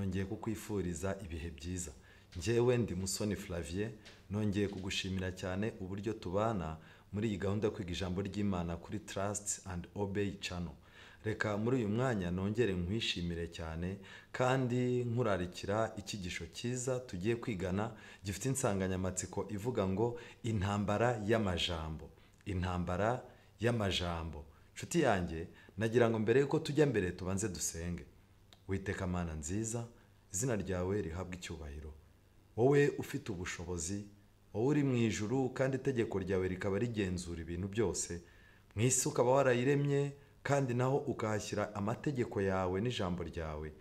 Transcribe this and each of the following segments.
nongeye kukwifuriza ibihe byiza. Njyewe ndi Musoni Flavier, nongeye kugushimira cyane uburyo tubana muri iyi gahunda yo kwiga ijambo ry'Imana kuri Trust and Obey channel. Reka muri uyu mwanya nongere nkwishimire cyane kandi nkurarikira icyigisho cyiza tugiye kwigana gifite insanganyamatsiko ivuga ngo intambara y'amajambo. Intambara y'amajambo. Nshuti yanjye, nagira ngo mbere yuko tujya mbere tubanze dusenge. Witeka Mana nziza, izina ryawe rihabwe icyubahiro. Wowe ufite ubushobozi, wowe uri mu ijuru kandi itegeko ryawe rikaba rigenzura ibintu byose. Mu isi ukaba warayiremye kandi naho ukahashyira amategeko yawe n'ijambo ryawe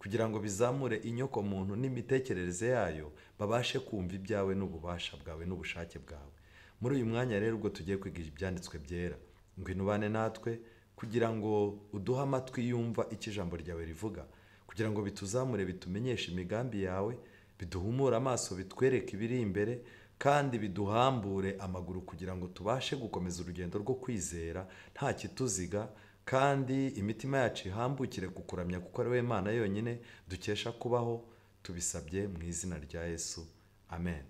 kugira ngo bizamure inyoko muntu n'imitekerereze yayo babashe kumva ibyawe n'ububasha bwawe n'ubushake bwawe. Muri uyu mwanya rero ubwo tugiye kwiga ibyanditswe byera, ngwino ubane natwe kugira ngo uduhe amatwi yumva icyo ijambo ryawe rivuga, kugira ngo bituzamure bitumenyeshe imigambi yawe, biduhumure amaso bitwereke ibiri imbere kandi biduhambure amaguru kugira ngo tubashe gukomeza urugendo rwo kwizera nta kituziga, kandi imitima yacu ihambukire kukuramya kuko ari we Mana yonyine dukesha kubaho. Tubisabye mu izina rya Yesu, amen.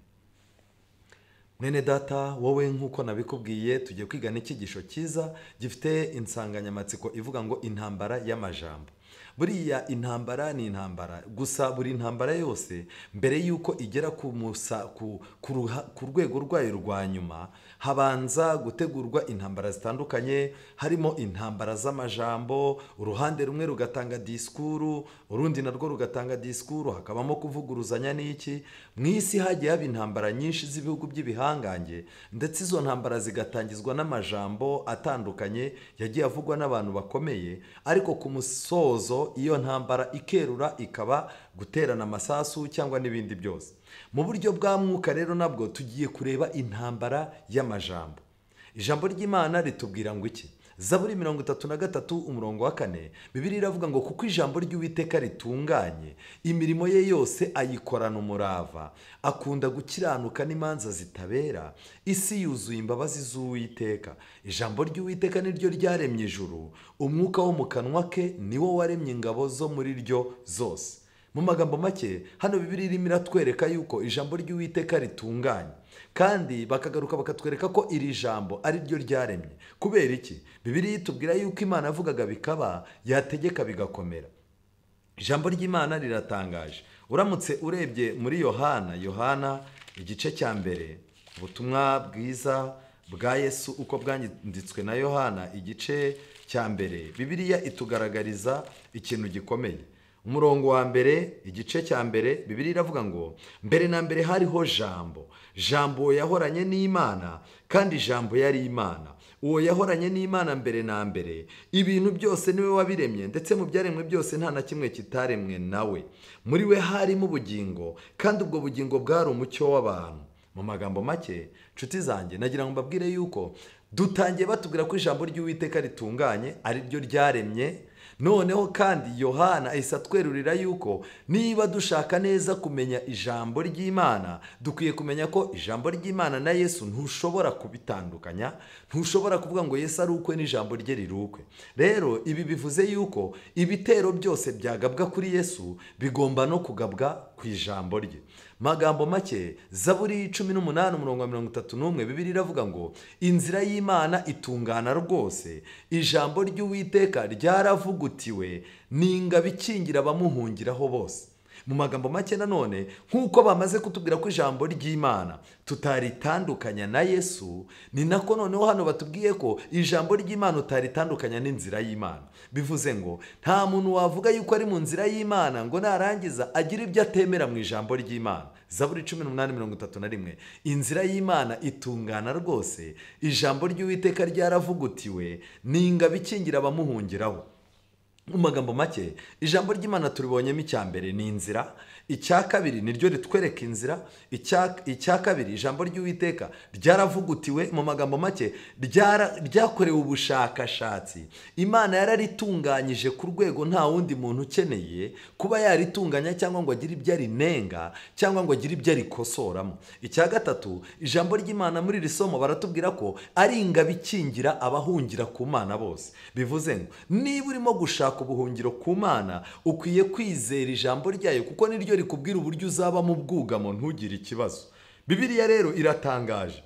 Mwene data, wowe nk'uko nabikubwiye tugiye kwigana icyigisho cyiza gifite insanganyamatsiko ivuga ngo intambara y'amajambo. Buriya intambara ni intambara, gusa buri intambara yose mbere yuko igera ku rwego rwayo rwa nyuma habanza gutegurwa intambara zitandukanye, harimo intambara z'amajambo. Uruhande rumwe rugatanga disikuru, urundi narwo rugatanga disikuru, hakabamo kuvuguruzanya n'iki. Mu isi hagiye haba intambara nyinshi z'ibihugu by'ibihangange, ndetse izo ntambara zigatangizwa n'amajambo atandukanye yagiye avugwa n'abantu bakomeye, ariko ku musozo iyo ntambara ikerura ikaba guterana amasasu cyangwa n'ibindi byose. Mu buryo bwa mwuka rero nabwo tugiye kureba intambara y'amajambo. Ijambo ry'Imana ritubwira ngo iki? Zaburi 33:4, Bibiliya iravuga ngo kuko ijambo ry'Uwiteka ritunganye, imirimo ye yose ayikorana umurava, akunda gukiranuka n'imanza zitabera, isi yuzuye imbabazi z'Uwiteka. Ijambo ry'Uwiteka niryo ryaremye ijuru, umwuka wo mu kanwa ke niwo waremye ingabo zo muri ryo zose. Mu magambo make, hano Bibiliya irimo iratwereka yuko ijambo ry'Uwiteka ritunganye, kandi bakagaruka bakatwereka ko iri jambo ari ryo ryaremye. Kubera iki? Bibiliya itubwira yuko Imana yavugaga bikaba, yategeka bigakomera. Ijambo ry'Imana riratangaje. Uramutse urebye muri Yohana igice cya mbere, ubutumwa bwiza bwa Yesu uko bwanditswe na Yohana igice cya mbere, Bibiliya itugaragariza ikintu gikomeye. Umurongo wa mbere, igice cya mbere, Bibiliya iravuga ngo mbere na mbere hariho jambo, jambo yahoranye n'Imana kandi jambo yari Imana. Uwo yahoranye n'Imana mbere na mbere, ibintu byose niwe wabiremye, ndetse mu byaremwe byose nta na kimwe kitaremwe nawe. Muri we harimo ubugingo, kandi ubwo bugingo bwari umucyo w'abantu. Mu magambo make, nshuti zanjye, nagira ngo mbabwire yuko dutangiye batubwira ko ijambo ry'Uwiteka ritunganye ari ryo ryaremye. Noneho kandi Yohana ahise atwerurira yuko niba dushaka neza kumenya ijambo ry'Imana, dukwiye kumenya ko ijambo ry'Imana na Yesu ntushobora kubitandukanya. Ntushobora kuvuga ngo Yesu ari ukwe n'ijambo rye rirukwe. Rero ibi bivuze yuko ibitero byose byagabwa kuri Yesu bigomba no kugabwa ku ijambo rye. Magambo make, Zaburi 18:31, Bibiliya iravuga ngo inzira y'Imana itungana rwose, ijambo ry'Uwiteka ryaravugutiwe, n'ingabo ikingira abamuhungiraho bose. Mu magambo make nanone, nk'uko bamaze kutubwira ko ijambo ry'Imana tutaritandukanya na Yesu, ni nako noneho hano batubwiye ko ijambo ry'Imana utaritandukanya n'inzira y'Imana. Bivuze ngo nta muntu wavuga yuko ari mu nzira y'Imana ngo narangiza agira ibyo atemera mu ijambo ry'Imana. Zaburi 18:31, inzira y'Imana itungana rwose, ijambo ry'Uwiteka ryaravugutiwe, n'ingabo ikingira abamuhungiraho. Mu magambo make, ijambo ry'Imana turibonyemo icya mbere ni inzira, icya kabiri niryo ritwereka inzira, icya kabiri ijambo ry'Uwiteka ryaravugutiwe. Mu magambo make, ryakorewe ubushakashatsi. Imana yararitunganyije ku rwego nta wundi muntu ukeneye kuba yaritunganya cyangwa ngo agire ibyo arinenga cyangwa ngo agire ibyo arikosoramo. Icya gatatu, ijambo ry'Imana muri iri somo baratubwira ko ari ingabo ikingira abahungira ku Mana bose. Bivuze ngo niba urimo gushaka gushaka ubuhungiro ku Mana ukwiye kwizera ijambo ryayo kuko niryo rikubwira uburyo uzaba mu bwugamo ntugire ikibazo. Bibiliya rero iratangaje.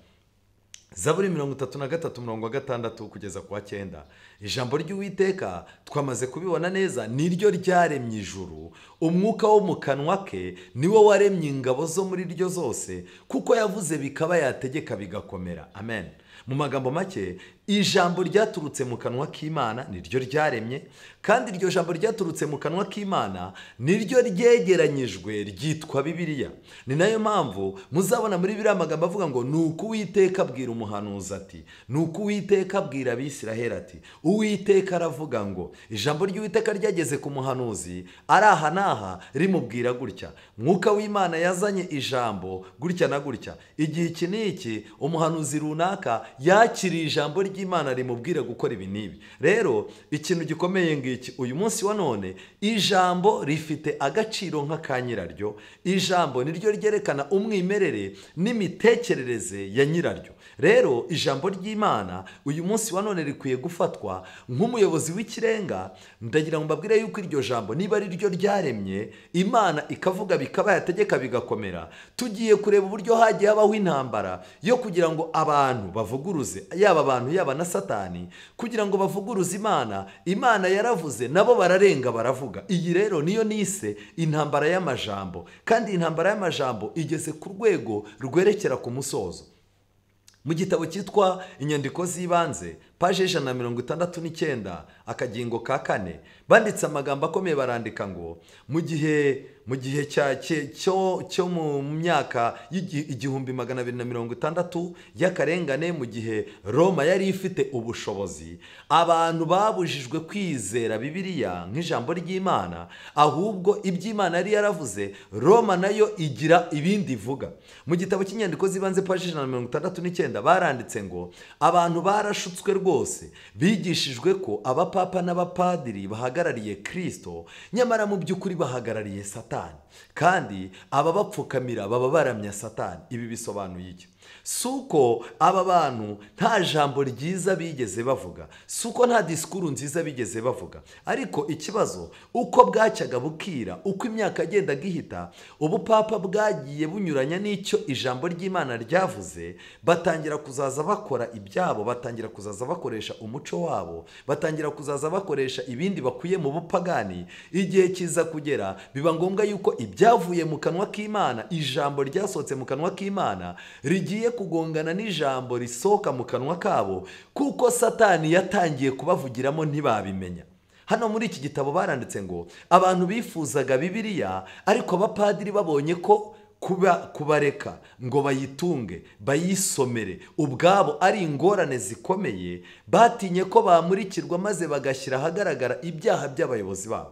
Zaburi 33:6 kugeza kwa 9. Ijambo ry'Uwiteka twamaze kubibona neza, niryo ryaremye ijuru, umwuka wo mu kanwa ke niwo waremye ingabo zo muri ryo zose, kuko yavuze bikaba, yategeka bigakomera. Amen. Mu magambo make, ijambo ryaturutse mu kanwa k'Imana niryo ryaremye, kandi iryo jambo ryaturutse mu kanwa k'Imana niryo ryegeranyijwe ryitwa Bibiliya. Ni nayo mpamvu muzabona muri biriya magambo avuga ngo nuko Uwiteka abwira umuhanuzi ati, nuko Uwiteka abwira Abisiraheli ati. Uwiteka aravuga ngo ijambo ry'Uwiteka ryageze ku muhanuzi ari aha n'aha rimubwira gutya. Mwuka w'Imana yazanye ijambo gutya na gutya. Igihe iki n'iki umuhanuzi runaka yakiriye ijambo ry'Imana rimubwira gukora ibi n'ibi. Rero ikintu gikomeye ngiki, uyu munsi wa none ijambo rifite agaciro nk'aka nyiraryo. Ijambo niryo ryerekana umwimerere n'imitekerereze ya nyiraryo. Rero ijambo ry'Imana uyu munsi wa none rikwiye gufatwa nk'umuyobozi w'ikirenga. Ndagira ngo mbabwire yuko iryo jambo niba ari ryo ryaremye Imana ikavuga bikaba, yategeka bigakomera, tugiye kureba uburyo hagiye habaho intambara yo kugira ngo abantu bavuguruze, yaba abantu yaba na Satani, kugira ngo bavuguruze Imana. Imana yaravuze, nabo bararenga baravuga. Iyi rero niyo nise intambara y'amajambo, kandi intambara y'amajambo igeze ku rwego rwerekera ku musozo. Mu gitabo cyitwa inyandiko z'ibanze paje 169 akagingo ka 4 banditse amagambo akomeye, barandika ngo mu gihe cyo mu myaka y'igihumbi 260 y'akarengane, mu gihe Roma yari ifite ubushobozi, abantu babujijwe kwizera Bibiliya nk'ijambo ry'Imana, ahubwo iby'Imana yari yaravuze Roma nayo igira ibindi ivuga. Mu gitabo cy'inyandiko z'ibanze paje 169 baranditse ngo abantu barashutswe rwose, bigishijwe ko abapapa n'abapadiri bahagarariye Kristo, nyamara mu by'ukuri bahagarariye Satani, kandi ababapfukamira baba baramya Satani. Ibi bisobanuye iki? Suko aba bantu nta jambo ryiza bigeze bavuga, suko nta disikuru nziza bigeze bavuga, ariko ikibazo uko bwacyaga bukira, uko imyaka agenda gihita, ubupapa bwagiye bunyuranya n'icyo ijambo ry'Imana ryavuze, batangira kuzaza bakora ibyabo, batangira kuzaza bakoresha umuco wabo, batangira kuzaza bakoresha ibindi bakuye mu bupagani. Igihe kiza kugera biba ngombwa yuko ibyavuye mu kanwa k'Imana, ijambo ryasohotse mu kanwa k'Imana, rigiye kugongana n'ijambo risohoka mu kanwa kabo, kuko Satani yatangiye kubavugiramo ntibabimenya. Hano muri iki gitabo baranditse ngo abantu bifuzaga Bibiliya, ariko abapadiri babonye ko kubareka ngo bayitunge bayisomere ubwabo ari ingorane zikomeye, batinye ko bamurikirwa maze bagashyira ahagaragara ibyaha by'abayobozi babo.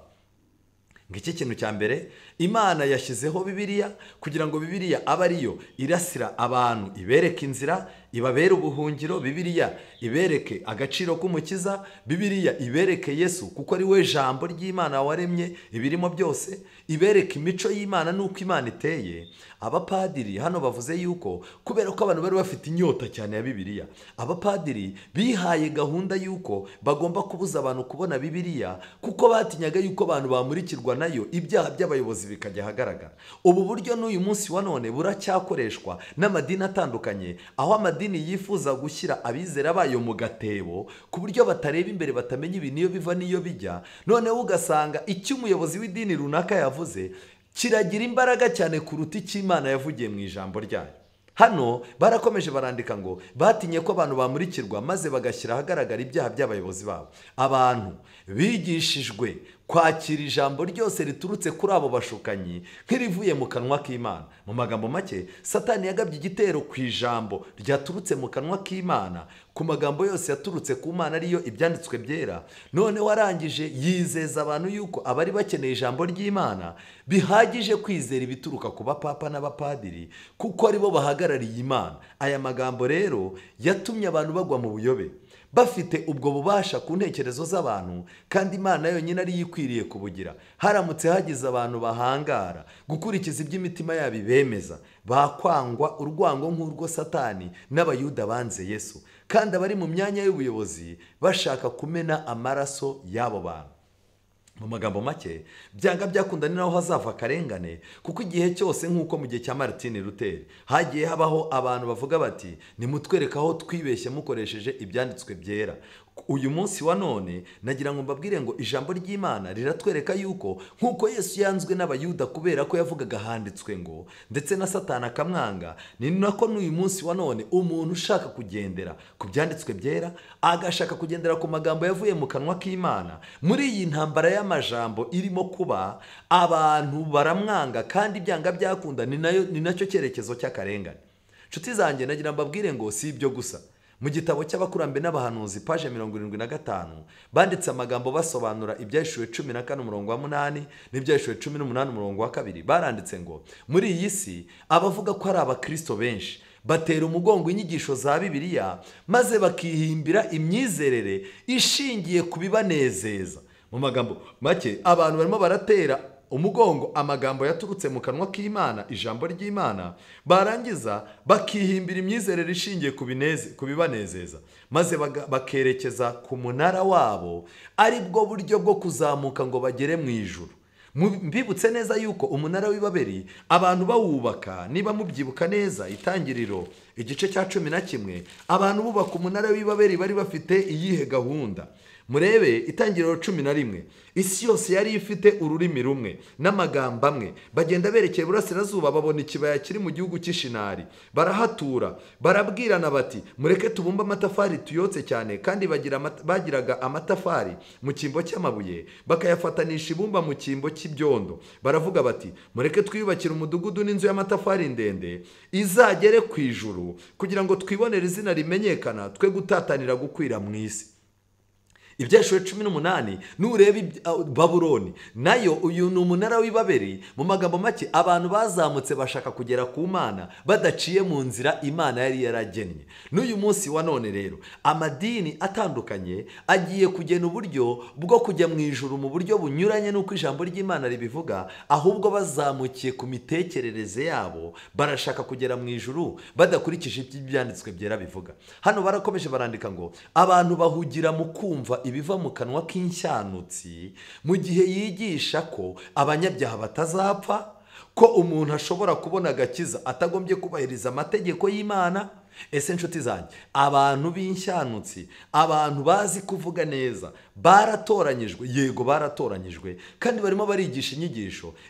Ngiki kintu cya mbere, Imana yashyizeho Bibiliya kugira ngo Bibiliya abe ariyo irasira abantu, ibereke inzira, ibabere ubuhungiro. Bibiliya ibereke agaciro k'umukiza. Bibiliya ibereke Yesu kuko ari we jambo ry'Imana waremye ibirimo byose. Ibereke imico y'Imana n'uko Imana iteye. Abapadiri hano bavuze yuko kubera ko abantu bari bafite inyota cyane ya Bibiliya, abapadiri bihaye gahunda yuko bagomba kubuza abantu kubona Bibiliya, kuko batinyaga yuko abantu bamurikirwa nayo, ibyaha by'abayobozi bikajya ahagaragara. Ubu buryo n'uyu munsi wa none buracyakoreshwa n'amadini atandukanye, aho amadini yifuza gushyira abizera bayo mu gatebo ku buryo batareba imbere, batamenya ibi niyo biva niyo bijya. Noneho ugasanga icyo umuyobozi w'idini runaka yavuze kiragira imbaraga cyane kuruta icyo Imana yavugiye mu ijambo ryayo. Hano barakomeje barandika ngo batinye ko abantu bamurikirwa maze bagashyira ahagaragara ibyaha by'abayobozi babo. Abantu bigishijwe kwakira ijambo ryose riturutse kuri abo bashukanyi nk'irivuye mu kanwa k'Imana. Mu magambo make, Satani yagabye igitero ku ijambo ryaturutse mu kanwa k'Imana, ku magambo yose yaturutse ku Mana ariyo ibyanditswe byera. None warangije yizeza abantu yuko abari bakeneye ijambo ry'Imana bihagije kwizera ibituruka ku bapapa n'abapadiri, kuko aribo bahagarariye Imana. Aya magambo rero yatumye abantu bagwa mu buyobe, bafite ubwo bubasha ku ntekerezo z'abantu, kandi Imana yonyine ari yikwiriye kubugira. Haramutse hagize abantu bahangara gukurikiza iby'imitima yabo bemeza, bakwangwa urwango nk'urwo Satani n'abayuda banze Yesu, kandi abari mu myanya y'ubuyobozi bashaka kumena amaraso y'abo bantu. mu magambo make byanga byakunda ni naho hazava akarengane, kuko igihe cyose nk'uko mu gihe cya Martin Luther hagiye habaho abantu bavuga bati nimutwereke aho twibeshye mukoresheje ibyanditswe byera. Uyu munsi wa none nagira ngo mbabwire ngo ijambo ry'Imana riratwereka yuko nk'uko Yesu yanzwe n'abayuda kubera ko yavugaga handitswe ngo, ndetse na Satani akamwanga, ni nako n'uyu munsi wa none umuntu ushaka kugendera ku byanditswe byera, agashaka kugendera ku magambo yavuye mu kanwa k'Imana, muri iyi ntambara y'amajambo irimo kuba, abantu baramwanga kandi byanga byakunda ni nacyo cyerekezo cy'akarengane. Nshuti zanjye, nagira mbabwire ngo si ibyo gusa. Mu gitabo cy'abakurambere n'abahanuzi paje 75 banditse amagambo basobanura ibyahishuwe 14:8 n'ibyahishuwe 18:2. Baranditse ngo muri iyi si abavuga ko ari abakristo benshi batera umugongo inyigisho za Bibiliya, maze bakihimbira imyizerere ishingiye ku bibanezeza. Mu magambo make, abantu barimo baratera umugongo amagambo yaturutse mu kanwa k'Imana, ijambo ry'Imana, barangiza bakihimbira imyizerere ishingiye ku bibanezeza, maze bakerekeza ku munara wabo, ari bwo buryo bwo kuzamuka ngo bagere mu ijuru. Mbibutse neza yuko umunara w'Ibabeli abantu bawubaka, niba mubyibuka neza Itangiriro igice cya 11, abantu bubaka umunara w'Ibabeli bari bafite iyihe gahunda? Murebe Itangiriro 11, isi yose yari ifite ururimi rumwe n'amagambo amwe, bagenda berekeye burasirazuba, babona ikibaya kiri mu gihugu cy'Ishinari, barahatura, barabwirana bati mureke tubumbe amatafari tuyotse cyane, kandi bagiraga amatafari mu cyimbo cy'amabuye, bakayafatanisha ibumba mu cyimbo cy'ibyondo. Baravuga bati mureke twiyubakire umudugudu n'inzu y'amatafari ndende izagere ku ijuru, kugira ngo twibonere izina rimenyekana, twe gutatanira gukwira mu isi. Ibyashuwe 18 nureba Babuloni nayo, uyu ni umunara w'Ibabeli. Mu magambo make, abantu bazamutse bashaka kugera ku Mana badaciye mu nzira Imana yari yaragennye. N'uyu munsi wa none rero amadini atandukanye agiye kugena uburyo bwo kujya mu ijuru mu buryo bunyuranye n'uko ijambo ry'Imana ribivuga, ahubwo bazamukiye ku mitekerereze yabo, barashaka kugera mu ijuru badakurikije ibyanditswe byera bivuga. Hano barakomeje barandika ngo abantu bahugira mu kumva ibiva mu kanwa k'inshanutsi, mu gihe yigisha ko abanyabyaha batazapfa, ko umuntu ashobora kubona agakiza atagombye kubahiriza amategeko y'Imana. Ese nshuti zanjye, abantu b'inshanutsi, abantu bazi kuvuga neza, baratoranyijwe, yego baratoranyijwe, kandi barimo barigisha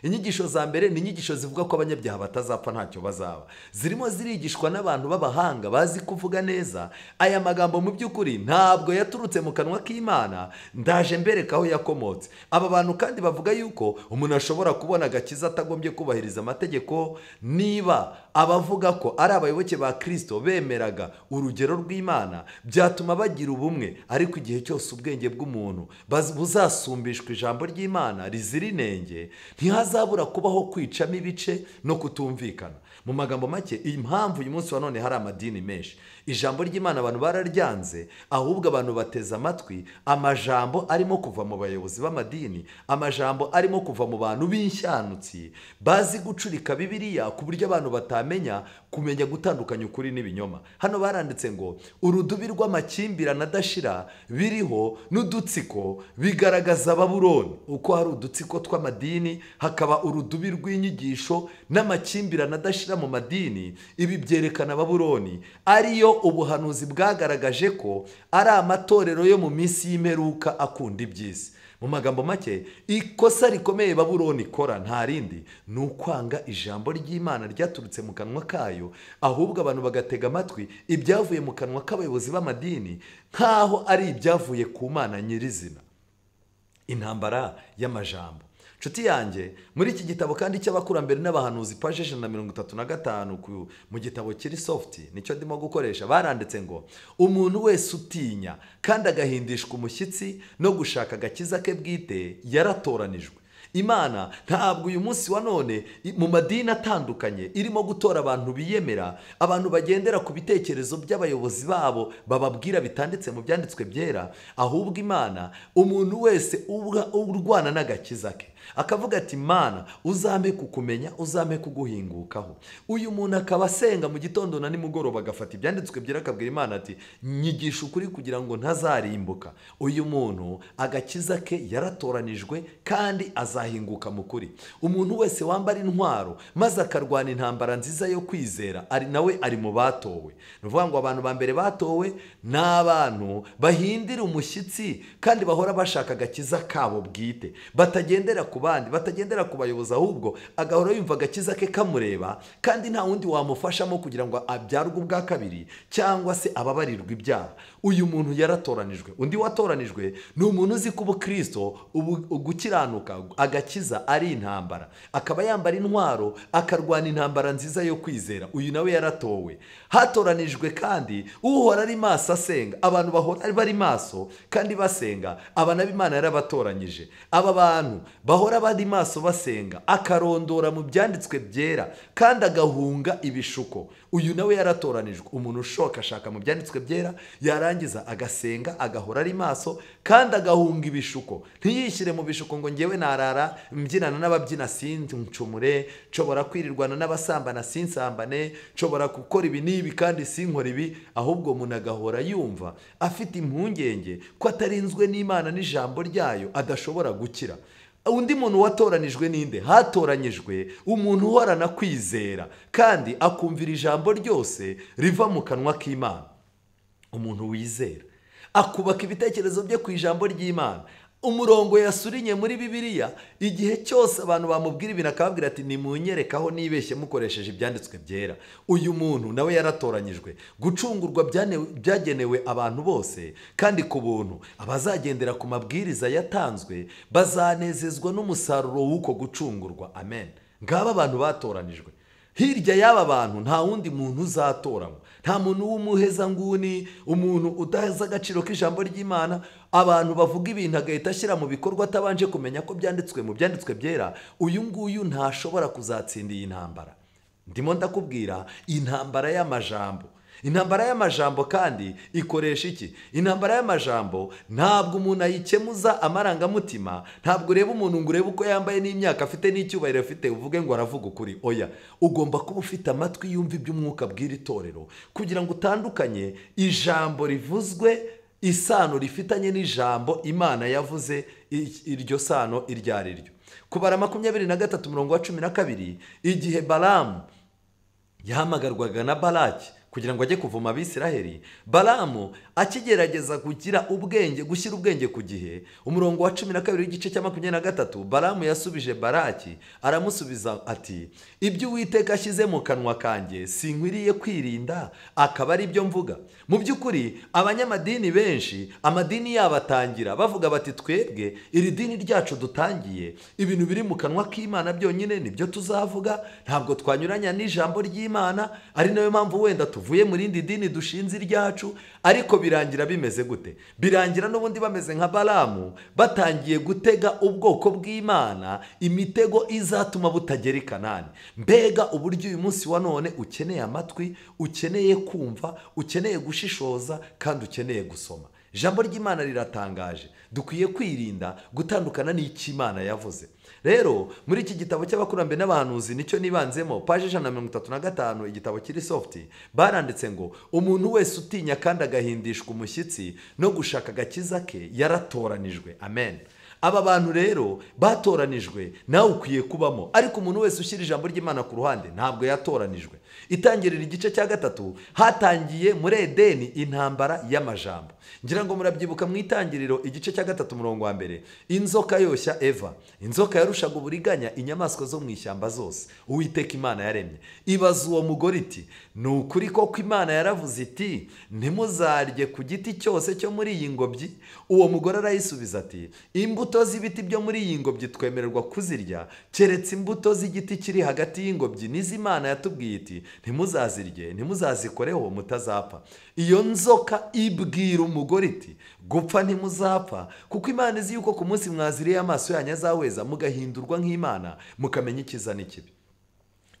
inyigisho za mbere ni inyigisho zivuga ko abanyabyaha batazapfa ntacyo bazaba, zirimo zirigishwa n'abantu b'abahanga bazi kuvuga neza. Aya magambo mu by'ukuri ntabwo yaturutse mu kanwa k'Imana, ndaje mbereka aho yakomotse. Aba bantu kandi bavuga yuko umuntu ashobora kubona agakiza atagombye kubahiriza amategeko, niba abavuga ko ari abayoboke ba Kristo bemeraga urugero rw'Imana, byatuma bagira ubumwe. Ariko igihe cyose ubwenge bw'umuntu buzasumbishwa ijambo ry'Imana rizira inenge, ntihazabura kubaho kwicamo ibice no kutumvikana. Mu magambo make, impamvu uyu munsi wa none hari amadini menshi, ijambo ry'Imana abantu bararyanze, ahubwo abantu bateze amatwi amajambo arimo kuva mu bayobozi b'amadini, amajambo arimo kuva mu bantu b'inshanutsi bazi gucurika Bibiliya ku buryo abantu batamenya kumenya gutandukanya ukuri n'ibinyoma. Hano baranditse ngo urudubi rw'amakimbirane adashira biriho n'udutsiko bigaragaza Babuloni. Uko hari udutsiko tw'amadini, hakaba urudubi rw'inyigisho n'amakimbirane adashira mu madini, ibi byerekana Babuloni ariyo ubuhanuzi bwagaragaje ko ari amatorero yo mu minsi y'imperuka akunda iby'isi. Mu magambo make, ikosa rikomeye Babuloni ikora nta rindi ni ukwanga ijambo ry'Imana ryaturutse mu kanwa kayo, ahubwo abantu bagatega amatwi ibyavuye mu kanwa k'abayobozi b'amadini nk'aho ari ibyavuye ku Mana nyirizina. Intambara y'amajambo. Nshuti yanjye, muri iki gitabo kandi cy'abakurambere n'abahanuzi paje 135 mu gitabo kiri soft, nicyo ndimo gukoresha, baranditse ngo umuntu wese utinya kandi agahindishwa umushyitsi no gushaka agakiza ke bwite yaratoranijwe. Imana ntabwo uyu munsi wa none mu madini atandukanye irimo gutora abantu biyemera, abantu bagendera ku bitekerezo by'abayobozi babo bababwira bitanditse mu byanditswe byera, ahubwo Imana umuntu wese urwana n'agakiza ke, akavuga ati Mana uzampe kukumenya, uzampe kuguhingukaho. Uyu muntu akaba asenga mu gitondo na nimugoroba, agafata ibyanditswe byera akabwira Imana ati nyigisha ukuri kugira ngo ntazarimbuka. Uyu muntu agakiza ke yaratoranijwe kandi azahinguka mu kuri. Umuntu wese wambara intwaro maze akarwana intambara nziza yo kwizera nawe ari mu batowe. Ni ukuvuga ngo abantu ba mbere batowe ni abantu bahindira umushyitsi kandi bahora bashaka agakiza kabo bwite, batagendera ku bandi, batagendera ku bayobozi, ahubwo agahora yumva agakiza ke kamureba kandi nta wundi wamufashamo kugira ngo abyarwe ubwa kabiri cyangwa se ababarirwe ibyaha. Uyu muntu yaratoranijwe. Undi watoranijwe ni umuntu uzi ko ubukristo, gukiranuka, agakiza ari intambara, akaba yambara intwaro akarwana intambara nziza yo kwizera. Uyu nawe yaratowe. Hatoranijwe kandi uhora ari maso asenga. Abantu bahora bari maso kandi basenga, aba nabo Imana yarabatoranyije. Aba bantu bahora bari maso basenga, akarondora mu byanditswe byera kandi agahunga ibishuko. Uyu nawe yaratoranijwe. Umuntu ushoka ashaka mu byanditswe byera, yarangiza agasenga, agahora ari maso kandi agahunga ibishuko. Ntiyishyire mu bishuko ngo ngewe narara mbyinana n'ababyina sincumure, nshobora kwirirwana n'abasambana sinsambane, nshobora gukora ibi n'ibi kandi sinkora ibi. Ahubwo umuntu agahora yumva afite impungenge ko atarinzwe n'Imana n'ijambo ryayo, adashobora gukira. Undi muntu watoranijwe ninde? Hatoranyijwe umuntu uhorana kwizera kandi akumvira ijambo ryose riva mu kanwa k'Imana. Umuntu wizera akubaka ibitekerezo bye ku ijambo ry'Imana. Umurongo yasurinye muri Bibiliya, igihe cyose abantu bamubwira ibintu akababwira ati nimunyerekaho nibeshye mukoresheje ibyanditswe byera. Uyu muntu nawe yaratoranyijwe. Gucungurwa byagenewe abantu bose kandi ku buntu. Abazagendera ku mabwiriza yatanzwe bazanezezwa n'umusaruro w'uko gucungurwa. Amen. Ngaba abantu batoranijwe. Hirya y'aba bantu nta wundi muntu uzatoranywa. Nta muntu w'umuhezanguni, umuntu udahaza agaciro k'ijambo ry'Imana, abantu bavuga ibintu agahita ashyira mu bikorwa atabanje kumenya ko byanditswe mu byanditswe byera. Uyu nguyu ntashobora kuzatsinda iyi ntambara. Ndimo ndakubwira intambara y'amajambo. Intambara y'amajambo kandi ikoresha iki? Intambara y'amajambo ntabwo umuntu ayikemuza amarangamutima, ntabwo ureba umuntu ngo urebe uko yambaye n'imyaka afite n'icyubahiro afite uvuge ngo aravuga ukuri. Oya, ugomba kuba ufite amatwi yumva iby'umwuka bw'iri torero kugira ngo utandukanye ijambo rivuzwe, isano rifitanye n'ijambo Imana yavuze, iryo sano iryo ari ryo. Kubara 23:12, igihe Balamu yahamagarwaga na Balaki kugira ngo ajye kuvuma Abisiraheli, Balamu akigerageza kugira ubwenge, gushyira ubwenge ku gihe, umurongo wa 12 w'igice cya 23, Balamu yasubije Balaki aramusubiza ati ibyo Uwiteka ashyize mu kanwa kanjye sinkwiriye kwirinda akaba ari byo mvuga. Mu by'ukuri abanyamadini benshi, amadini yabo atangira bavuga bati twebwe iri dini ryacu dutangiye, ibintu biri mu kanwa k'Imana byonyine nibyo tuzavuga, ntabwo twanyuranya n'ijambo ry'Imana. Ari nayo mpamvu wenda tuvuye mu rindi dini dushinze iryacu. Ariko birangira bimeze gute? Birangira n'ubundi bameze nka Balamu, batangiye gutega ubwoko bw'Imana imitego izatuma butagera i Kanani. Mbega uburyo uyu munsi wa none ukeneye amatwi, ukeneye kumva, ukeneye gushishoza kandi ukeneye gusoma. Ijambo ry'Imana riratangaje. Dukwiye kwirinda gutandukana n'icyo Imana yavuze. Rero muri iki gitabo cy'abakurambere n'abahanuzi nicyo nibanzemo, page 135, igitabo kiri soft, baranditse ngo umuntu wese utinya kandi agahindishwa umushyitsi no gushaka agakiza ke yaratoranijwe. Amen. Aba bantu rero batoranijwe, nawe ukwiye kubamo. Ariko umuntu wese ushyira ijambo ry'Imana ku ruhande ntabwo yatoranijwe. Itangirira igice cya 3 hatangiye muri Edeni intambara y'amajambo. Ngira ngo murabyibuka mu itangiriro igice cya 3 umurongo wa 1, inzoka yoshya Eva. Inzoka yarushaga uburiganya inyamaswa zo mu ishyamba zose Uwiteka Imana yaremye. Ibaza uwo mugore iti ni ukuri koko Imana yaravuze iti ntimuzarye ku giti cyose cyo muri iyi ngobyi? Uwo mugore arayisubiza ati imbuto z'ibiti byo muri iyi ngobyi twemererwa kuzirya, keretse imbuto z'igiti kiri hagati y'ingobyi n'iz'Imana yatubwiye iti ntimuzazirye, ntimuzazikoreho mutazapfa. Iyo nzoka ibwira umugore iti gupfa ntimuzapfa, kuko Imana izi yuko ku munsi mwaziriye amaso yanyu azahweza mugahindurwa nk'Imana mukamenya icyiza n'ikibi.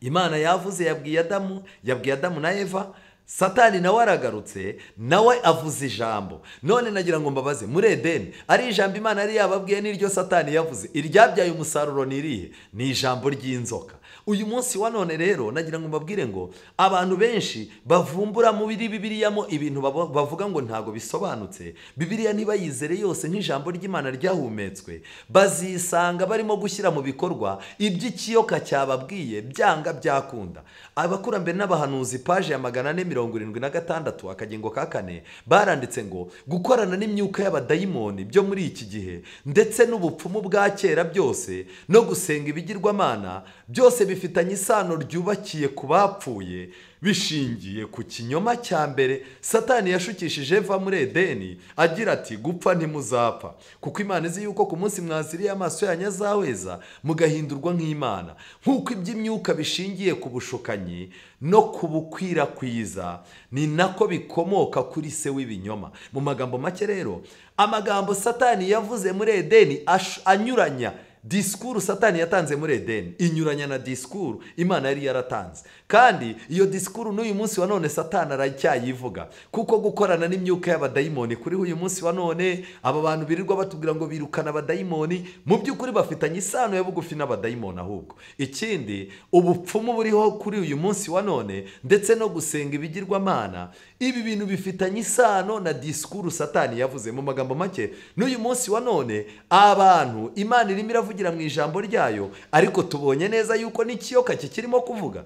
Imana yavuze, yabwiye Adamu na Eva Satani nawe aragarutse, nawe avuze ijambo. None nagira ngo mbabaze, muri Edeni ari ijambo Imana yari yababwiye n'iryo Satani yavuze, iryabyaye umusaruro ni irihe? Ni ijambo ry'inzoka. Uyu munsi wa none rero nagira ngo mbabwire ngo abantu benshi bavumbura mu Bibiliyamo ibintu bavuga ngo ntago bisobanutse. Bibiliya ntibayizere yose nk'ijambo ry'Imana ryahumetswe, bazisanga barimo gushyira mu bikorwa iby'ikiyoka cyababwiye byanga byakunda. Abakurambere n'abahanuzi paje ya 476 akagingo ka 4 baranditse ngo gukorana n'imyuka y'abadayimoni byo muri iki gihe ndetse n'ubupfumu bwa kera byose no gusenga ibigirwamana byose bifitanye isano ryubakiye ku bapfuye bishingiye ku kinyoma cya mbere Satani yashukishije Eva muri Edeni agira ati gupfa ntimuzapfa, kuko Imana izi yuko ku munsi mwaziriye amaso yanyu azahweza mugahindurwa nk'Imana. Nk'uko iby'imyuka bishingiye ku bushukanyi no kubukwirakwiza, ni nako bikomoka kuri se w'ibinyoma. Mu magambo make rero, amagambo Satani yavuze muri Edeni anyuranya disikuru Satani yatanze muri Edeni, inyuranya na disikuru Imana yari yaratanze. Kandi iyo disikuru n'uyu munsi wa none Satani aracyayivuga, kuko gukorana n'imyuka y'abadayimoni kuri uyu munsi wa none, aba bantu birirwa batubwira ngo birukana abadayimoni, mu by'ukuri bafitanye isano ya bugufi n'abadayimoni. Ahubwo ikindi, ubupfumu buriho kuri uyu munsi wa none ndetse no gusenga ibigirwamana, ibi bintu bifitanye isano na disikuru Satani yavuze. Mu magambo make, n'uyu munsi wa none abantu Imana irimo iravugira mu ijambo ryayo, ariko tubonye neza yuko n'ikiyoka kikirimo kuvuga.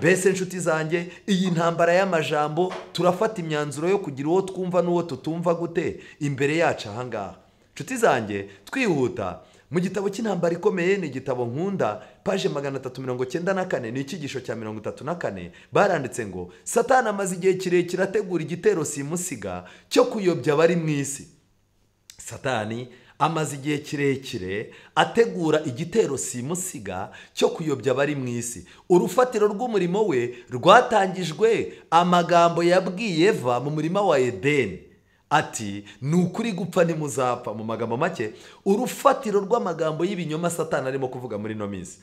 Bese nshuti zanjye, iyi ntambara y'amajambo turafata imyanzuro yo kugira uwo twumva n'uwo tutumva gute imbere yacu ahangaha. Nshuti zanjye, twihuta, mu gitabo cy'intambara ikomeye, ni igitabo nkunda, paje 394, ni icyigisho cya 34, baranditse ngo Satani amaze igihe kirekire ategura igitero simusiga cyo kuyobya abari mu isi. Satani amaze igihe kirekire ategura igitero simusiga cyo kuyobya abari mu isi. Urufatiro rw'umurimo we rwatangijwe amagambo yabwiye Eva mu murima wa Edeni ati ni ukuri gupfa ntimuzapfa. Mu magambo make, urufatiro rw'amagambo y'ibinyoma Satani arimo kuvuga muri no minsi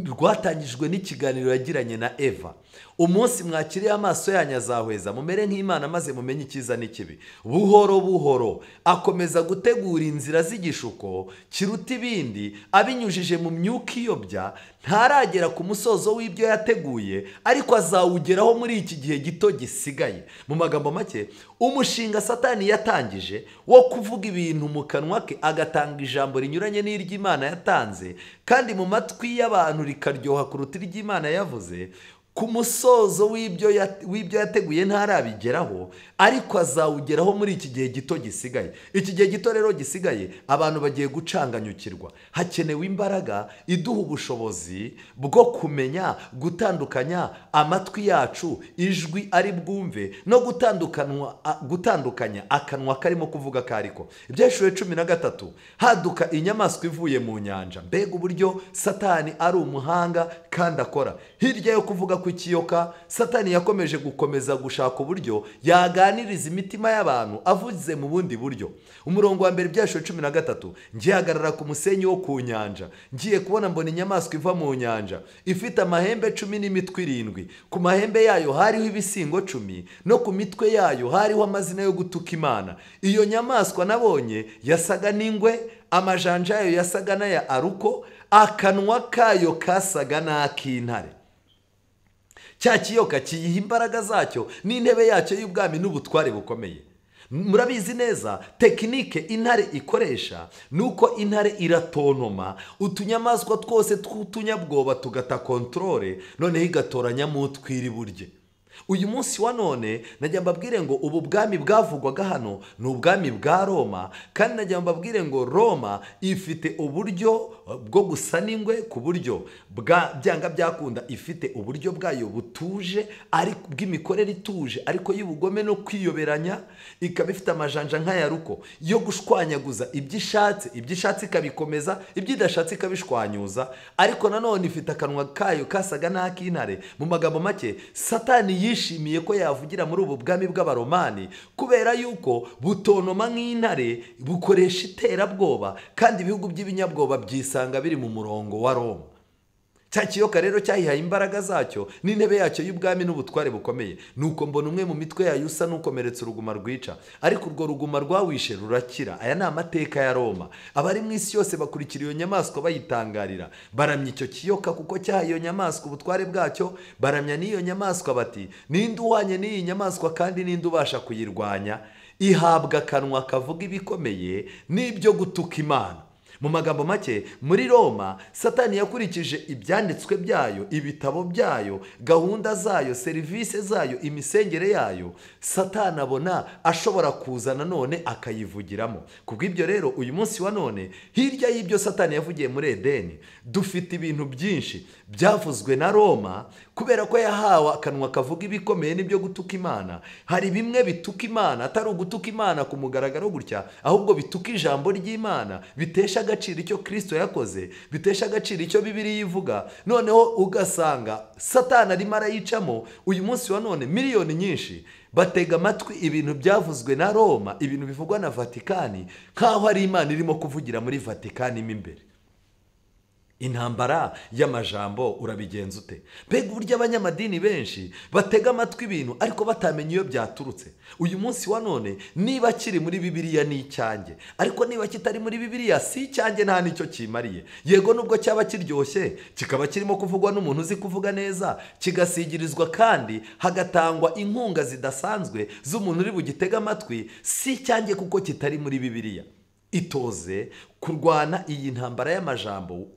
rwatangijwe n'ikiganiro yagiranye na Eva. Umunsi mwakiriye amaso yanyu azahweza mumere nk'Imana maze mumenye icyiza n'ikibi. Buhoro buhoro akomeza gutegura inzira z'igishuko kiruta ibindi, abinyujije mu myuka iyobya. Ntaragera ku musozo w'ibyo yateguye, ariko azawugeraho muri iki gihe gito gisigaye. Mu magambo make, umushinga Satani yatangije wo kuvuga ibintu mu kanwa ke agatanga ijambo rinyuranye n'iry'Imana yatanze, kandi mu matwi y'abantu rikaryoha kuruta iry'Imana yavuze, ku musozo w'ibyo yateguye ntarabigeraho, ariko azawugeraho muri iki gihe gito gisigaye. Iki gihe gito rero gisigaye, abantu bagiye gucanganyukirwa. Hakenewe imbaraga iduha ubushobozi bwo kumenya gutandukanya amatwi yacu, ijwi ari bwumve, no gutandukanya akanwa karimo kuvuga kariko. Ibyeshuwe 13, haduka inyamaswa ivuye mu nyanja. Mbega uburyo Satani ari umuhanga kandi akora. Hirya yo kuvuga ku ikiyoka, Satani yakomeje gushaka uburyo yaganiriza imitima y'abantu avuze mu bundi buryo. Umurongo wa mbere, Ibyeshuwe 13, ngihagarara ku musenyi wo ku nyanja, ngiye kubona mbona inyamaswa iva mu nyanja ifite amahembe 10 n'imitwe 7. Ku mahembe yayo hariho ibisingo 10, no ku mitwe yayo hariho amazina yo gutuka Imana. Iyo nyamaswa nabonye yasaga n'ingwe, amajanja yayo yasaga n'aya aruko, akanwa kayo kasaga n'ak'intare. Cya kiyoka kiyiha imbaraga zacyo n'intebe yacyo y'ubwami n'ubutware bukomeye. Murabizi neza tekinike intare ikoresha, nuko intare iratontoma utunyamaswa twose tw'utunyabwoba tugata kontrole, noneho igatoranyamo utwiri burye. Uyu munsi wa none najya mbabwire ngo ubu bwami bwavugwaga hano ni ubwami bwa Roma, kandi najya mbabwire ngo Roma ifite uburyo bwo gusa n'ingwe, ku buryo byanga byakunda ifite uburyo bwayo butuje, ariko bw'imikorere ituje ariko y'ubugome no kwiyoberanya. Ikaba ifite amajanja nk'ayaruko yo gushwanyaguza ibyishatse ikabikomeza, ibyidashatse ikabishwanyuza, ariko nanone ifite akanwa kayo kasaga n'ak'intare. Mu magambo make, Satani yishimiye ko yavugira muri ubu bwami bw'abaromani, kubera yuko butonoma nk'intare, bukoresha iterabwoba, kandi ibihugu by'ibinyabwoba byisanga biri mu murongo wa Roma. cya kiyoka rero cyayihaye imbaraga zacyo n'intebe yacyo y'ubwami n'ubutware bukomeye. Nuko mbona umwe mu mitwe yayo usa n'ukomeretse uruguma rwica, ariko urwo ruguma rwawishe rurakira. Aya ni amateka ya Roma. Abari mu isi yose bakurikira iyo nyamaswa bayitangarira, baramya icyo kiyoka kuko cyahaye iyo nyamaswa ubutware bwacyo. Baramya n'iyo nyamaswa bati, ninde uhwanye n'iyi nyamaswa kandi ninde ubasha kuyirwanya? Ihabwa akanwa kavuga ibikomeye n'ibyo gutuka Imana. Mu magambo make, muri Roma Satani yakurikije ibyanditswe byayo, ibitabo byayo, gahunda zayo, serivisi zayo, imisengere yayo. Satani abona ashobora kuza nanone akayivugiramo. Kubw'ibyo rero uyu munsi wa none, hirya y'ibyo Satani yavugiye muri Edeni, dufite ibintu byinshi byavuzwe na Roma. Kubera ko yahawe akanwa kavuga ibikomeye n'ibyo gutuka Imana, hari bimwe bituka Imana, atari ugutuka Imana ku mugaragaro gutya, ahubwo bituka ijambo ry'Imana, bitesha agaciro icyo Kristo yakoze, bitesha agaciro icyo Bibiliya ivuga. Noneho ugasanga Satani arimo arayicamo. Uyu munsi wa none miliyoni nyinshi batega amatwi ibintu byavuzwe na Roma, ibintu bivugwa na Vatikani, nk'aho ari Imana irimo kuvugira muri Vatikani mo imbere. Intambara y'amajambo urabigenza ute? Mbega uburyo abanyamadini benshi batega amatwi ibintu ariko batamenya iyo byaturutse. Uyu munsi wa none, niba kiri muri Bibiliya ni icyanjye, ariko niba kitari muri Bibiliya si icyanjye, nta nicyo kimariye. Yego nubwo cyaba kiryoshye, kikaba kirimo kuvugwa n'umuntu uzi kuvuga neza, kigasigirizwa kandi hagatangwa inkunga zidasanzwe z'umuntu uri bugitega amatwi, si icyanjye kuko kitari muri Bibiliya. Itoze kurwana iyi ntambara y'amajambo,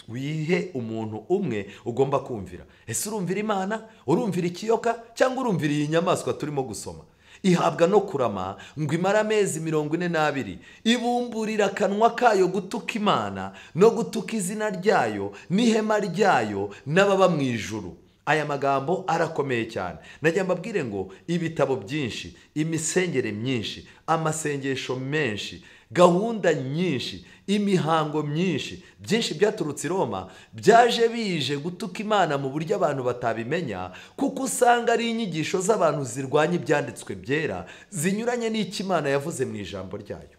wihe umuntu umwe ugomba kumvira. Ese urumvira Imana, urumvira ikiyoka, cyangwa urumvira iyi nyamaswa turimo gusoma? Ihabwa no kurama ngo imara amezi 42, ibumburira akanwa kayo gutuka Imana no gutuka izina ryayo n'ihema ryayo n'ababa mu ijuru. Aya magambo arakomeye cyane. Najya mbabwire ngo ibitabo byinshi, imisengere myinshi, amasengesho menshi, gahunda nyinshi, imihango myinshi, byinshi byaturutse i Roma, byaje bije gutuka Imana mu buryo abantu batabimenya, kuko usanga ari inyigisho z'abantu zirwanya ibyanditswe byera, zinyuranye n'icyo Imana yavuze mu ijambo ryayo.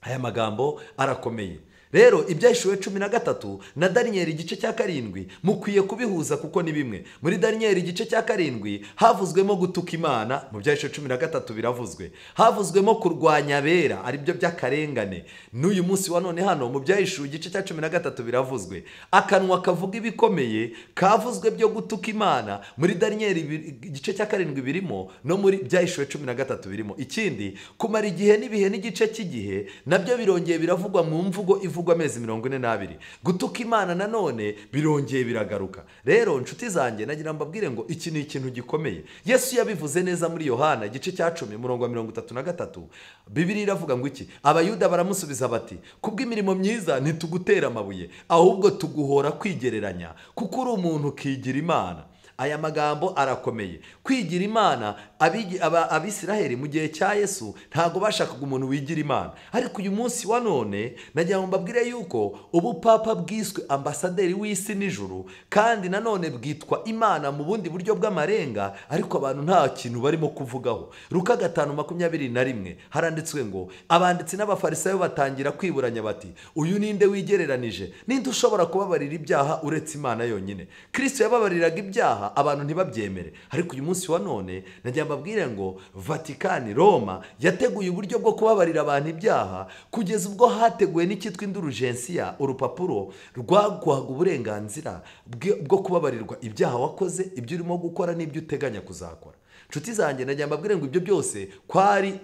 Aya magambo arakomeye. Rero ibyahishuwe 13 na Daniyeli igice cya 7 mukwiye kubihuza kuko ni bimwe. Muri Daniyeli igice cya 7 havuzwemo gutuka Imana, mu byahishuwe 13 biravuzwe. Havuzwemo kurwanya abera, ari byo by'akarengane. N'uyu munsi wa none hano mu byahishuwe igice cya 13 biravuzwe. Akanwa kavuga ibikomeye kavuzwe byo gutuka Imana, muri Daniyeli igice cya 7 birimo, no muri byahishuwe 13 birimo. Ikindi, kumara igihe n'ibihe n'igice cy'igihe nabyo birongeye biravugwa mu mvugo ivugwa amezi 42. Gutuka Imana nanone birongeye biragaruka. Rero nshuti zanjye, nagira mbabwire ngo iki ni ikintu gikomeye. Yesu yabivuze neza muri Yohana igice cya 10:33. Bibiliya iravuga ngo iki? Abayuda baramusubiza bati, kubw'imirimo myiza ntitugutera amabuye, ahubwo tuguhora kwigereranya, kuko uri umuntu ukigira Imana. Aya magambo arakomeye. Kwigira Imana, Abisiraheli mu gihe cya Yesu ntago bashakaga umuntu wigira Imana. Ariko uyu munsi wa none nagira ngo mbabwire yuko ubupapa bwiswe ambasaderi w'isi n'ijuru, kandi nanone bwitwa Imana mu bundi buryo bw'amarenga, ariko abantu nta kintu barimo kuvugaho. Luka 5:21 haranditswe ngo, abanditsi n'abafarisayo batangira kwiburanya bati, uyu ninde wigereranije? Ninde ushobora kubabarira ibyaha uretse Imana yonyine? Kristo yababariraga ibyaha, abantu ntibabyemere. Ariko uyu munsi wa none nagira mbabwire ngo Vatikani, Roma yateguye uburyo bwo kubabarira abantu ibyaha, kugeza ubwo hateguwe n'icyitwa indulgensiya, urupapuro rwaguhaga uburenganzira bwo kubabarirwa ibyaha wakoze, ibyo urimo gukora n'ibyo uteganya kuzakora. Nshuti zanjye, nagira mbabwire ngo ibyo byose bwari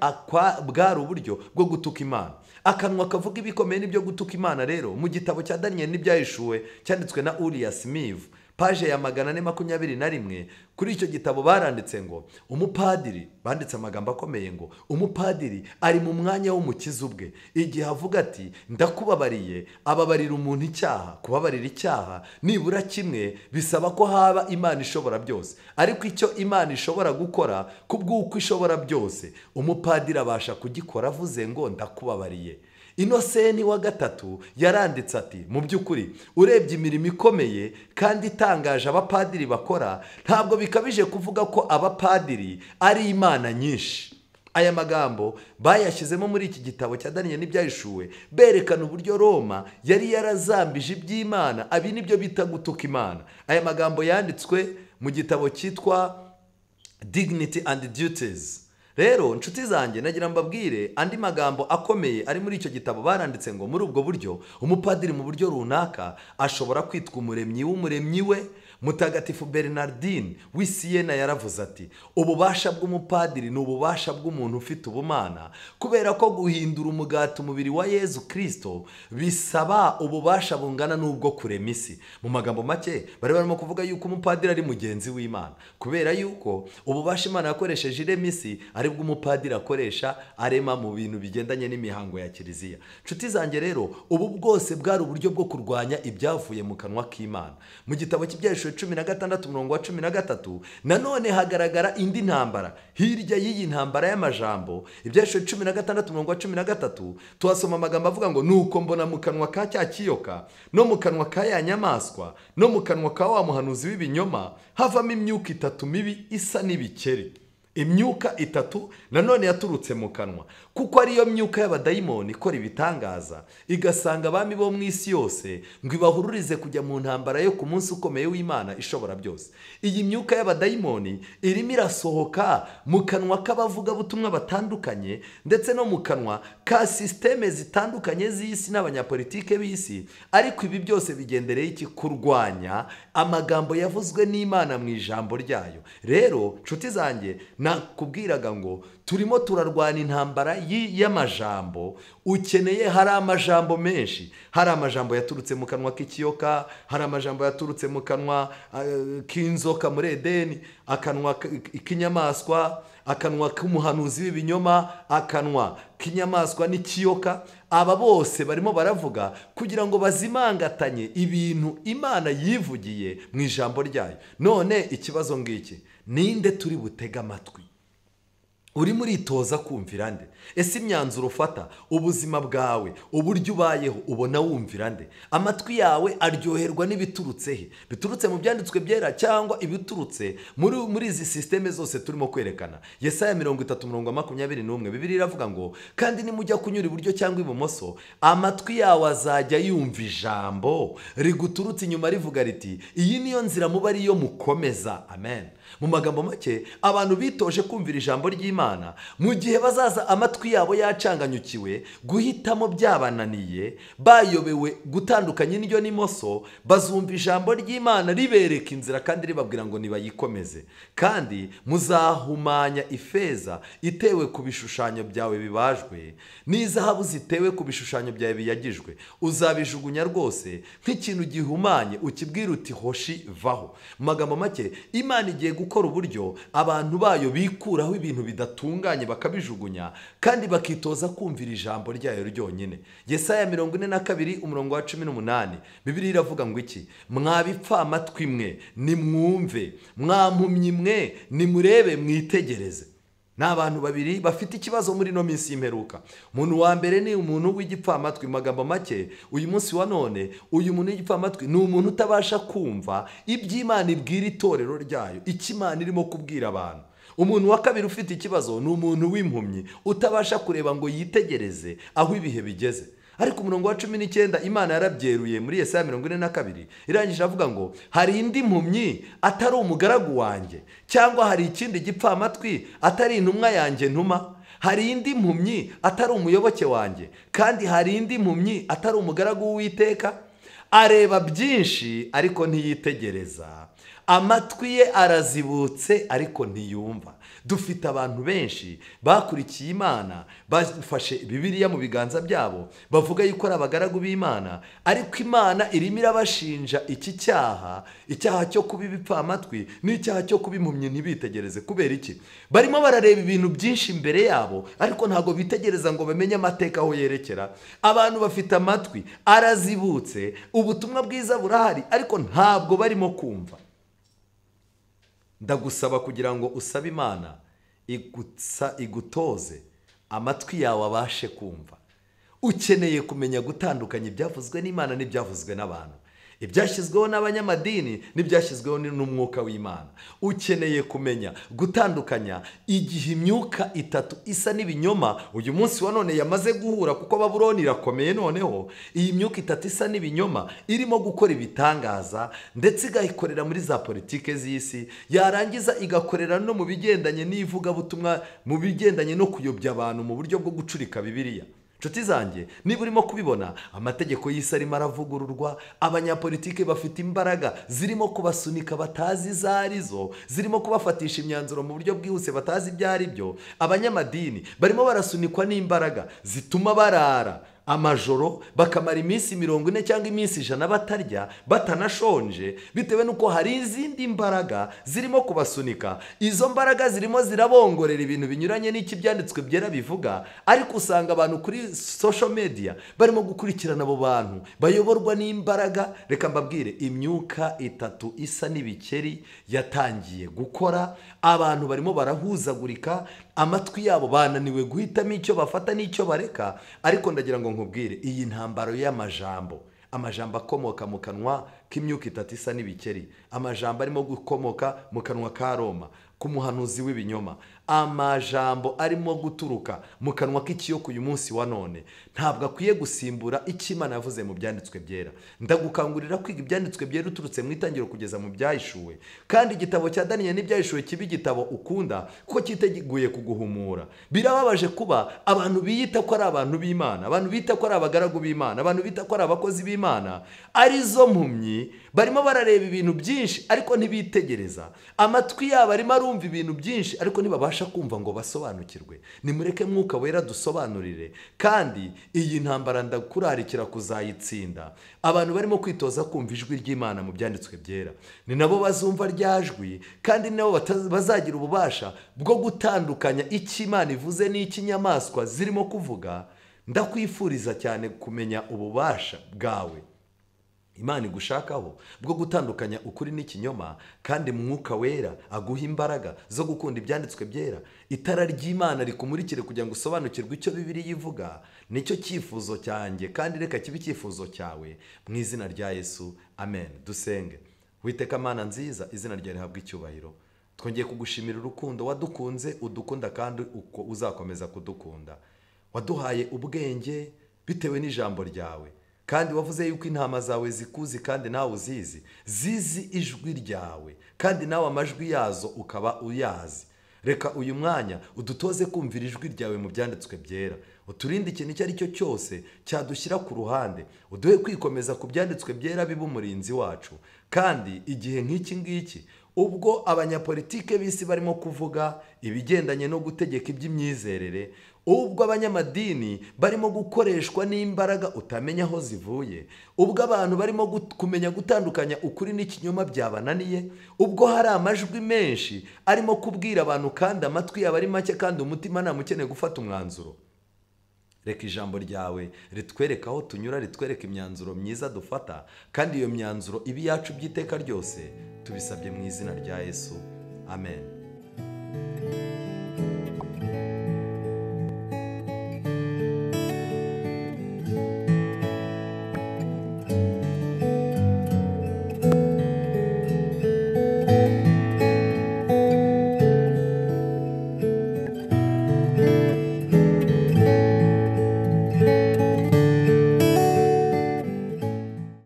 uburyo bwo gutuka Imana. Akanwa kavuga ibikomeye n'ibyo gutuka Imana rero mu gitabo cya Daniyeli n'ibyahishuwe cyanditswe na Uriya Smith, paje ya 421. Kuri icyo gitabo baranditse ngo umupadiri, banditse amagambo akomeye ngo umupadiri ari mu mwanya w'umukiza ubwe igihe avuga ati, ndakubabariye. Ababarira umuntu icyaha. Kubabarira icyaha nibura kimwe bisaba ko haba Imana ishobora byose, ariko icyo Imana ishobora gukora kubw'uko ishobora byose, umupadiri abasha kugikora avuze ngo ndakubabariye. Inosenti wa gatatu yaranditse ati, mu by'ukuri urebye imirimo ikomeye kandi itangaje abapadiri bakora, ntabwo bikabije kuvuga ko abapadiri ari Imana nyinshi. aya magambo bayashyizemo muri iki gitabo cya Daniyeli n'ibyahishuwe berekana uburyo Roma yari yarazambije iby'Imana. Abi nibyo bita gutuka Imana. Aya magambo yanditswe mu gitabo cyitwa Dignity and Duties. Rero nshuti zanjye nagira mbabwire andi magambo akomeye ari muri icyo gitabo. Baranditse ngo muri ubwo buryo umupadiri mu buryo runaka ashobora kwitwa umuremyi w'umuremyi we. Mutagatifu Bernardine w'Isiyena yaravuze ati ububasha bw'umupadiri ni ububasha bw'umuntu ufite ubumana, kubera ko guhindura umugati umubiri wa Yezu Kristo bisaba ububasha bungana n'ubwo kurema isi. Mu magambo make bari barimo kuvuga yuko umupadiri ari mugenzi w'Imana, kubera yuko ububasha Imana yakoresheje irema isi ari bwo umupadiri akoresha arema mu bintu bigendanye n'imihango ya kiliziya. Nshuti zanjye rero ubu bwose bwari uburyo bwo kurwanya ibyavuye mu kanwa k'Imana. Mu gitabo cy'ibyigisho 16:13 nanone hagaragara indi ntambara hirya y'iyi ntambara y'amajambo. Ibyigisho 16:13 tuhasoma amagambo avuga ngo nuko mbona mu kanwa ka cya kiyoka no mu kanwa ka ya nyamaswa no mu kanwa ka wa muhanuzi w'ibinyoma havamo imyuka itatu mibi isa n'ibikeri. Imyuka itatu nanone yaturutse mu kanwa, kuko ariyo myuka y'abadayimoni ikora ibitangaza igasanga abami bo mu isi yose ngo ibahururize kujya mu ntambara yo ku munsi ukomeye w'Imana ishobora byose. Iyi myuka y'abadayimoni irimo irasohoka mu kanwa k'abavugabutumwa batandukanye ndetse no mu kanwa ka systeme zitandukanye z'isi n'abanyapolitike b'isi. Ariko ibi byose bigendereye iki? Kurwanya amagambo yavuzwe n'Imana mu ijambo ryayo. Rero nshuti zanjye nakubwiraga ngo turimo turarwana intambara y'amajambo. Ukeneye, hari amajambo menshi. Hari amajambo yaturutse mu kanwa k'ikiyoka, hari amajambo yaturutse mu kanwa k'inzoka muri Edeni, akanwa k'inyamaswa, akanwa k'umuhanuzi w'ibinyoma, akanwa k'inyamaswa n'ikiyoka. Aba bose barimo baravuga kugira ngo bazimangatanye ibintu Imana yivugiye mu ijambo ryayo. None ikibazo ngiki, ninde turi butega amatwi? Urimo uritoza kumvira nde? Ese imyanzuro ufata, ubuzima bwawe, uburyo ubayeho, ubona wumvira nde? Amatwi yawe aryoherwa n'ibiturutse he? Biturutse mu byanditswe byera cyangwa ibiturutse muri izi systeme zose turimo kwerekana? Yesaya 30:21 Bibiliya iravuga ngo kandi nimujya kunyura iburyo cyangwa ibumoso amatwi yawe azajya yumva ijambo riguturutse inyuma rivuga riti iyi niyo nzira muba ariyo mukomeza. Amen. Mu magambo make abantu bitoje kumvira ijambo ry'Imana, mu gihe bazaza amatwi yabo yacanganyukiwe, guhitamo byabananiye, bayobewe gutandukanye n'iryo n'imoso, bazumva ijambo ry'Imana ribereka inzira kandi ribabwira ngo nibayikomeze. Kandi muzahumanya ifeza itewe ku bishushanyo byawe bibajwe n'izahabu zitewe ku bishushanyo byawe biyagijwe, uzabijugunya rwose nk'ikintu gihumanye, ukibwira uti hoshi vaho. Mu magambo make Imana igiye gukora uburyo abantu bayo bikuraho ibintu bidatunganye bakabijugunya kandi bakitoza kumvira ijambo ryayo ryonyine. Yesaya 42:18 Bibiliya iravuga ngo iki? Mwabipfa amatwi mwe nimwumve, mwampumyi mwe nimurebe mwitegereze. N'abantu babiri bafite ikibazo muri no minsi y'imperuka. Umuntu wa mbere ni umuntu w'igipfamatwi. Magambo make uyu munsi wa none uyu muntu w'igipfamatwi ni umuntu utabasha kumva iby'Imana ibwira itorero ryayo, icyo Imana irimo kubwira abantu. Umuntu wa kabiri ufite ikibazo ni umuntu w'impumyi utabasha kureba ngo yitegereze aho ibihe bigeze. Ariko umurongo wa 19 Imana yarabyeruye muri Yesaya 42 irangije avuga ngo hari indi mpumyi atari umugaragu wanjye, cyangwa hari ikindi gipfamatwi atari intumwa yanjye ntuma. Hari indi mpumyi atari umuyoboke wanjye, kandi hari indi mpumyi atari umugaragu w'Uwiteka. Areba byinshi ariko ntiyitegereza, amatwi ye arazibutse ariko ntiyumva. Dufite abantu benshi bakurikiye Imana, bafashe Bibiliya mu biganza byabo, bavuga yuko ari abagaragu b'Imana, ariko Imana irimo irabashinja iki cyaha, icyaha cyo kuba ibipfamatwi n'icyaha cyo kuba impumyi ntibitegereze. Kubera iki? Barimo barareba ibintu byinshi imbere yabo, ariko ntago bitegereza ngo bamenye amateka aho yerekera. Abantu bafite amatwi arazibutse, ubutumwa bwiza burahari, ariko ntabwo barimo kumva. Ndagusaba kugira ngo usabe Imana igutoze amatwi yawe abashe kumva. Ukeneye kumenya gutandukanya ibyavuzwe n'Imana n'ibyavuzwe n'abantu. ibyashyizweho n'abanyamadini n'ibyashyizweho n'umwuka w'Imana. Ukeneye kumenya gutandukanya igihe imyuka itatu isa n'ibinyoma uyu munsi wa none yamaze guhura, kuko Babuloni irakomeye. Noneho iyi myuka itatu isa n'ibinyoma irimo gukora ibitangaza, ndetse igakorera muri za politike z'isi, yarangiza igakorera no mu bigendanye n'ivugabutumwa, mu bigendanye no kuyobya abantu mu buryo bwo gucurika Bibiliya. Nshuti zanjye, niba urimo kubibona, amategeko y'isi arimo aravugururwa, abanyapolitike bafite imbaraga zirimo kubasunika batazi izo arizo, zirimo kubafatisha imyanzuro mu buryo bwihuse batazi ibyo ari byo. Abanyamadini barimo barasunikwa n'imbaraga zituma barara amajoro, bakamara iminsi 40 cyangwa iminsi 100 batarya, batanashonje, bitewe nuko hari izindi mbaraga zirimo kubasunika. Izo mbaraga zirimo zirabongorera ibintu binyuranye n'iki byanditswe byera bivuga, ariko usanga abantu kuri social media barimo gukurikirana abo bantu bayoborwa n'imbaraga. Reka mbabwire, imyuka itatu isa n'ibikeri yatangiye gukora. Abantu barimo barahuzagurika, amatwi yabo bananiwe guhitamo icyo bafata n'icyo bareka. Ariko ndagira ngo nkubwire, iyi ntambaro y'amajambo, amajambo akomoka mu kanwa k'imyuka itatu isa n'ibikeri, amajambo arimo gukomoka mu kanwa ka Roma ku muhanuzi w'ibinyoma, amajambo arimo guturuka mu kanwa k'ikiyoko uyu munsi wa none, ntabwo akwiye gusimbura icyo Imana yavuze mu byanditswe byera. Ndagukangurira kwiga ibyanditswe byera uturutse mu itangiro kugeza mu byahishuwe, kandi igitabo cya Daniel n'ibyahishuwe kiba igitabo ukunda, kuko cyiteguye kuguhumura. Birababaje kuba abantu biyita ko ari abantu b'Imana, abantu bita ko ari abagaragu b'Imana, abantu bita ko ari abakozi b'Imana, arizo mpumyi, barimo barareba ibintu byinshi ariko ntibitegereza. Amatwi yabo arimo arumva ibintu byinshi ariko ntibabasha kumva ngo basobanukirwe. Nimureke Mwuka Wera dusobanurire, kandi iyi ntambara ndakurarikira kuzayitsinda. Abantu barimo kwitoza kumva ijwi ry'Imana mu byanditswe byera, ni nabo bazumva ryajwi, kandi nabo bazagira ububasha bwo gutandukanya icyo Imana ivuze n'ikinyamaswa zirimo kuvuga. Ndakwifuriza cyane kumenya ububasha bwawe Imana igushakaho bwo gutandukanya ukuri n'ikinyoma, kandi Mwuka Wera aguha imbaraga zo gukunda ibyanditswe byera. Itara ry'Imana rikumurikire kugira ngo usobanukirwe icyo Bibiliya ivuga. Nicyo cyifuzo cyanjye, kandi reka kibe icyifuzo cyawe, mu izina rya Yesu, amen. Dusenge. Uwiteka Mana nziza, izina ryawe rihabwe icyubahiro. Twongeye kugushimira urukundo wadukunze, udukunda, kandi uko uzakomeza kudukunda. Waduhaye ubwenge bitewe n'ijambo ryawe, kandi wavuze yuko intama zawe zikuzi kandi nawe uzizi, zizi ijwi ryawe, kandi nawe amajwi yazo ukaba uyazi. Reka uyu mwanya udutoze kumvira ijwi ryawe mu byanditswe byera. Uturinde ikintu icyo ari cyo cyose cyadushyira ku ruhande. Uduhe kwikomeza ku byanditswe byera biba umurinzi wacu. Kandi igihe nk'iki ngiki, ubwo abanyapolitike b'isi barimo kuvuga ibigendanye no gutegeka iby'imyizerere, ubwo abanyamadini barimo gukoreshwa n'imbaraga utamenya aho zivuye, ubwo abantu barimo kumenya gutandukanya ukuri n'ikinyoma byabananiye, ubwo hari amajwi menshi arimo kubwira abantu kandi amatwi yabo ari make kandi umutima nta mukeneye gufata umwanzuro. Reka ijambo ryawe ritwereka aho tunyura, ritwereka imyanzuro myiza dufata, kandi iyo myanzuro ibi yacu by'iteka ryose. Tubisabye mu izina rya Yesu, amen.